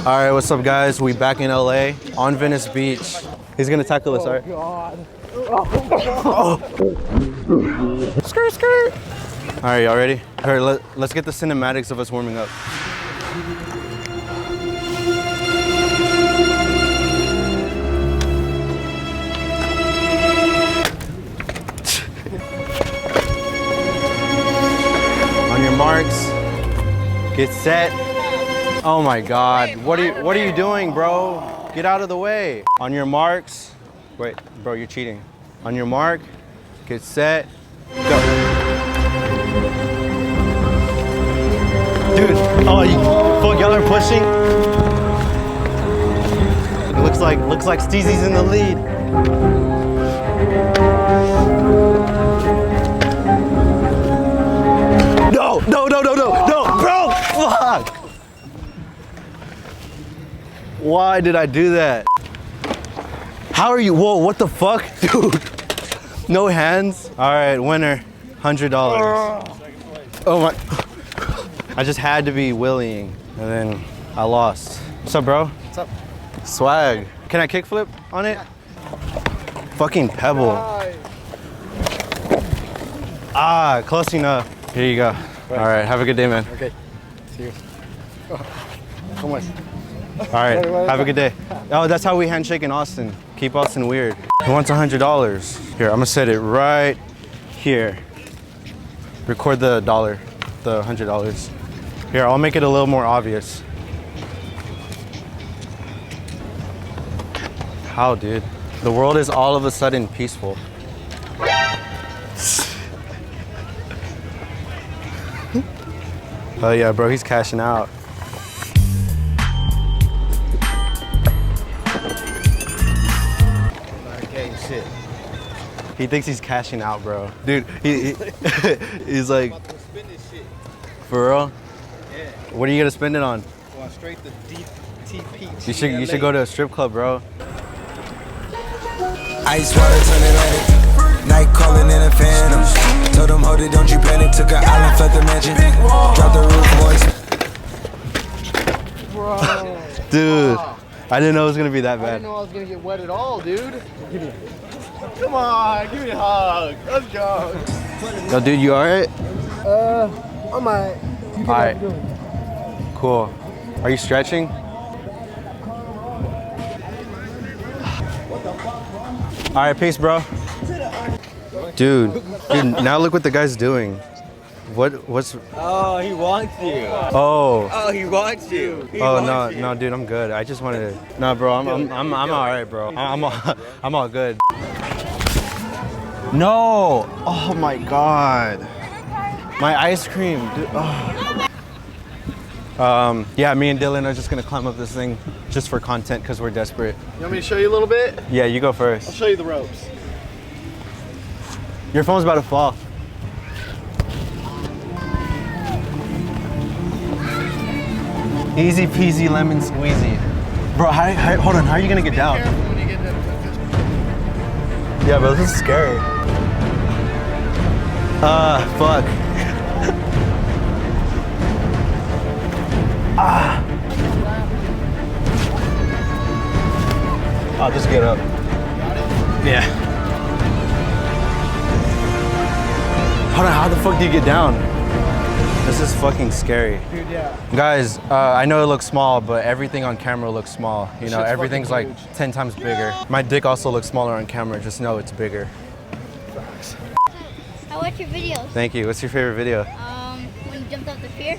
All right, what's up, guys? We back in LA on Venice Beach. He's gonna tackle us, all right? God. Oh. Skirt, skirt. All right, y'all ready? All right, let's get the cinematics of us warming up. On your marks, get set. Oh my God, what are you doing, bro? Get out of the way. On your marks, wait, bro, you're cheating. On your mark, get set, go. Dude, oh, y'all are pushing. It looks like Steezy's in the lead. No, bro, fuck. Why did I do that? How are you? Whoa, what the fuck? Dude, no hands. All right, winner, $100. Oh my, I just had to be willing and then I lost. What's up, bro? What's up? Swag. Can I kickflip on it? Fucking pebble. Ah, close enough. Here you go. All right, have a good day, man. Okay, see you. Come on. All right, have a good day. Oh, that's how we handshake in Austin. Keep Austin weird. Who wants $100? Here, I'm gonna set it right here. Record the dollar, the $100. Here, I'll make it a little more obvious. How, dude? The world is all of a sudden peaceful. Oh yeah, bro, he's cashing out. Shit. He thinks he's cashing out, bro. Dude, he's like, for real? Yeah. What are you gonna spend it on? Going straight to DTP. You should go to a strip club, bro. Ice water turn Atlantic. Night calling in a phantom. Told them, hold it, don't you panic. Took an island, left the mansion. Drop the roof, boys. Bro. Dude, I didn't know it was gonna be that I bad. didn't know I was gonna get wet at all, dude. Come on, give me a hug. Let's go. Yo, dude, you alright? I'm alright. Alright. Cool. Are you stretching? Alright, peace, bro. Dude, now look what the guy's doing. What's? Oh, he wants you. Oh. Oh, he wants you. No, dude, I'm good. I just wanted to. No, bro, I'm all right, bro. I'm all good. No. Oh my God. My ice cream, dude. Oh. Yeah, me and Dylan are just gonna climb up this thing just for content because we're desperate. You want me to show you a little bit? Yeah, you go I'll first. show you the ropes. Your phone's about to fall. Easy peasy lemon squeezy. Bro, hold on, how are you gonna get down? Careful when you get to Yeah, bro, this is scary. Fuck. I'll just get up. Yeah. Hold on, how the fuck do you get down? This is fucking scary. Dude, yeah. Guys, I know it looks small, but everything on camera looks small. You know, Shit's everything's like fucking huge. 10 times bigger. My dick also looks smaller on camera, just know it's bigger. I watch your videos. Thank you. What's your favorite video? When you jumped off the pier.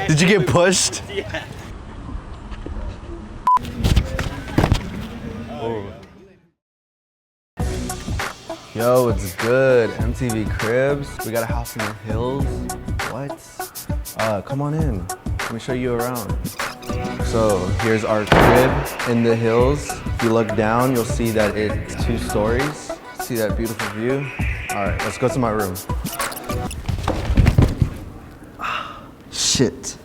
Did you get pushed? Yeah. Oh. Yo, it's good. MTV Cribs. We got a house in the hills. What? Come on in. Let me show you around. So here's our crib in the hills. If you look down, you'll see that it's 2 stories. See that beautiful view? All right, let's go to my room. Shit.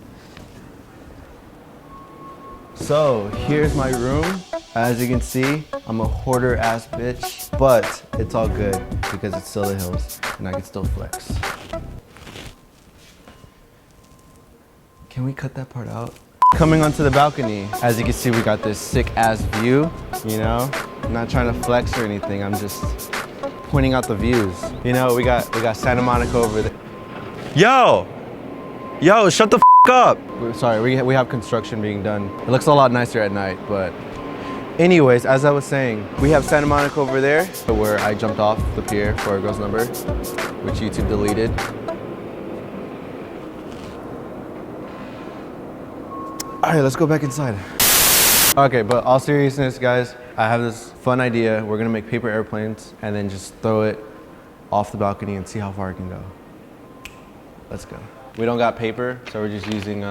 So here's my room. As you can see, I'm a hoarder ass bitch, but it's all good because it's still the hills and I can still flex. Can we cut that part out? Coming onto the balcony, as you can see, we got this sick ass view, you know? I'm not trying to flex or anything, I'm just pointing out the views. You know, we got Santa Monica over there. Yo, shut the f up. Sorry, we have construction being done. It looks a lot nicer at night, but anyways, as I was saying, we have Santa Monica over there where I jumped off the pier for a girl's number, which YouTube deleted. All right, let's go back inside. Okay, but all seriousness, guys, I have this fun idea. We're gonna make paper airplanes and then just throw it off the balcony and see how far it can go. Let's go. We don't got paper, so we're just using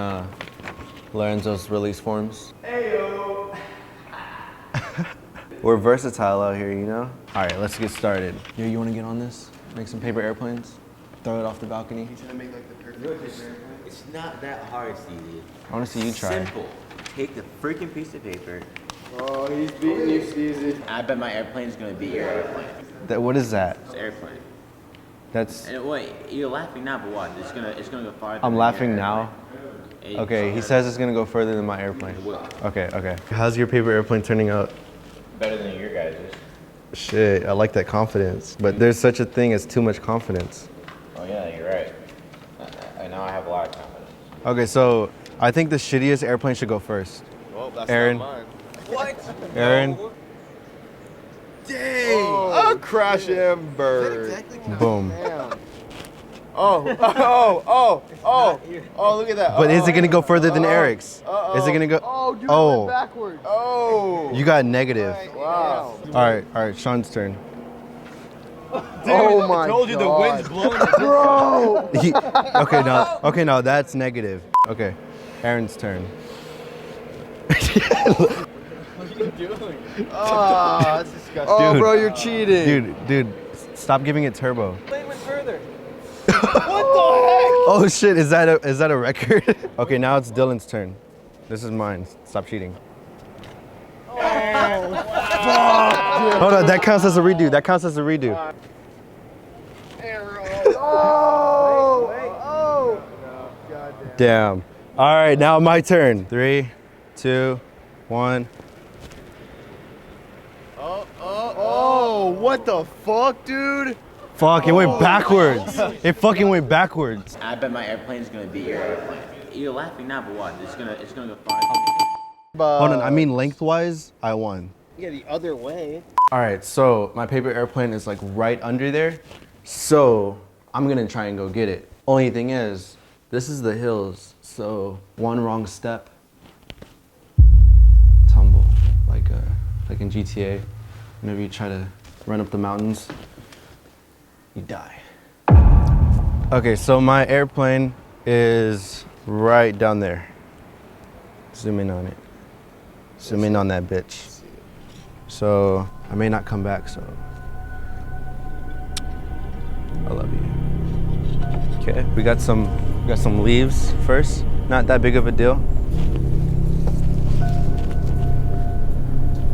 Lorenzo's release forms. Heyo. We're versatile out here, you know? All right, let's get started. Yo, you wanna get on this? Make some paper airplanes? Throw it off the balcony? He's gonna make like the perfect paper airplane. It's not that hard, Steezy. I wanna see you try. Simple. Take the freaking piece of paper. Oh, he's beating you, Steezy. I bet my airplane's gonna beat your airplane. What is that? It's an airplane. That's. And wait, you're laughing now, but what? It's gonna go farther. I'm than laughing your now. airplane. Okay, he says it's gonna go further than my airplane. It will. Okay. How's your paper airplane turning out? Better than your guys's. Shit, I like that confidence. But there's such a thing as too much confidence. Oh yeah, you're right. Now I have a lot of confidence. Okay, so I think the shittiest airplane should go first. Well, that's Aaron. not mine. What? Aaron, Dang! Oh, crash and burn. boom. Damn. Oh, look at that. But is it gonna go further than Eric's? Is it gonna go? Oh, dude, Oh. it went backwards. Oh. You got negative. Wow. All right, Sean's turn. Oh my told you the God. wind's blowing. Bro! Okay, now that's negative. Okay, Aaron's turn. Oh, that's disgusting. Oh, Dude. bro, you're cheating. Dude, stop giving it turbo. Plane went further. Oh shit, is that a record? Okay, now it's Dylan's turn. This is mine. Stop cheating. Hold on, that counts as a redo. Oh! Damn. All right, now my turn. 3, 2, 1. Oh, what the fuck, dude? Fuck, it went backwards. It fucking went backwards. I bet my airplane's gonna beat your airplane. You're laughing now, but what? It's gonna go farther. Hold on, I mean lengthwise, I won. Yeah, the other way. All right, so my paper airplane is like right under there. So I'm gonna try and go get it. Only thing is, this is the hills. So one wrong step, tumble, like in GTA. Whenever you try to run up the mountains, you die. Okay, so my airplane is right down there. Zoom in on it. Zoom in on that bitch. So I may not come back, so I love you. Okay, we got some leaves first. Not that big of a deal.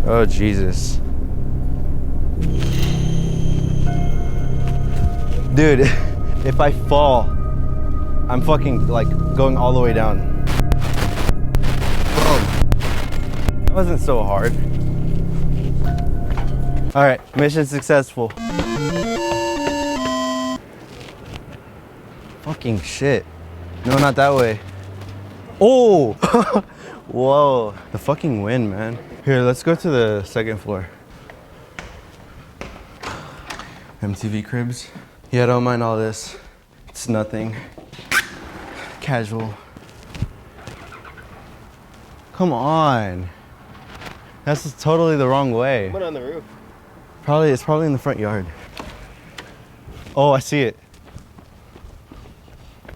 Oh Jesus. Dude, if I fall, I'm fucking like going all the way down. Boom. That wasn't so hard. All right, mission successful. Fucking shit. No, not that way. Oh! Whoa. The fucking wind, man. Here, let's go to the second floor. MTV Cribs. Yeah, don't mind all this. It's nothing. Casual. Come on. That's just totally the wrong way. Went on the roof. It's probably in the front yard. Oh, I see it.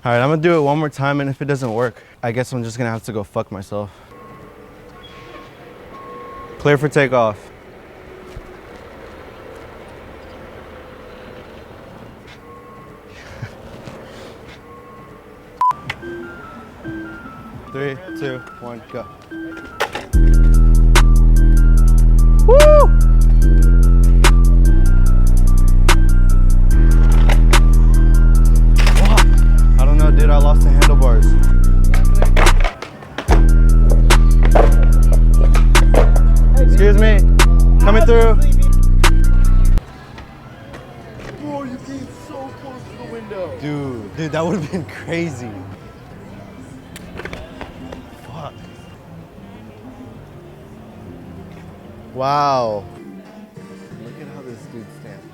All right, I'm gonna do it one more time, and if it doesn't work, I guess I'm just gonna have to go fuck myself. Clear for takeoff. Three, two, one, go. coming through. Bro, you came so close to the window. Dude, that would have been crazy. Fuck. Wow. Look at how this dude stands.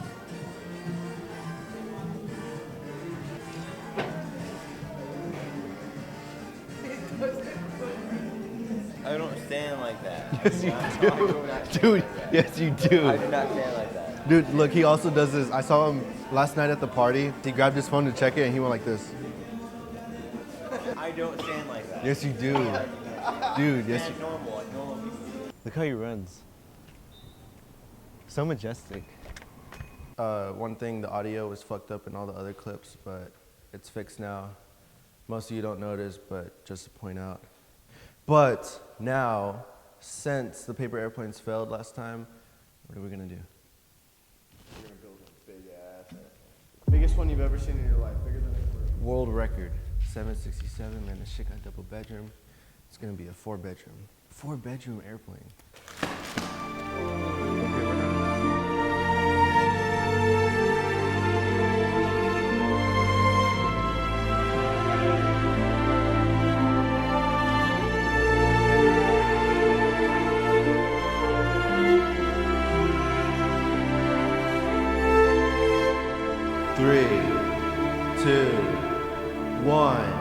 I don't stand like that. Yes, you do. Dude, yes, you do. I do not stand like that. Dude, look, he also does this. I saw him last night at the party. He grabbed his phone to check it and he went like this. I don't stand like that. Yes, you do. Dude, yes. Stand normal, like normal people. Look how he runs. So majestic. One thing, the audio was fucked up in all the other clips, but it's fixed now. Most of you don't notice, but just to point out. But now, since the paper airplanes failed last time, what are we gonna do? We're gonna build a big ass. Biggest one you've ever seen in your life, bigger than a World record, 767, man, this shit got double bedroom. It's gonna be a 4-bedroom airplane. Okay, we're not. 3, 2, 1.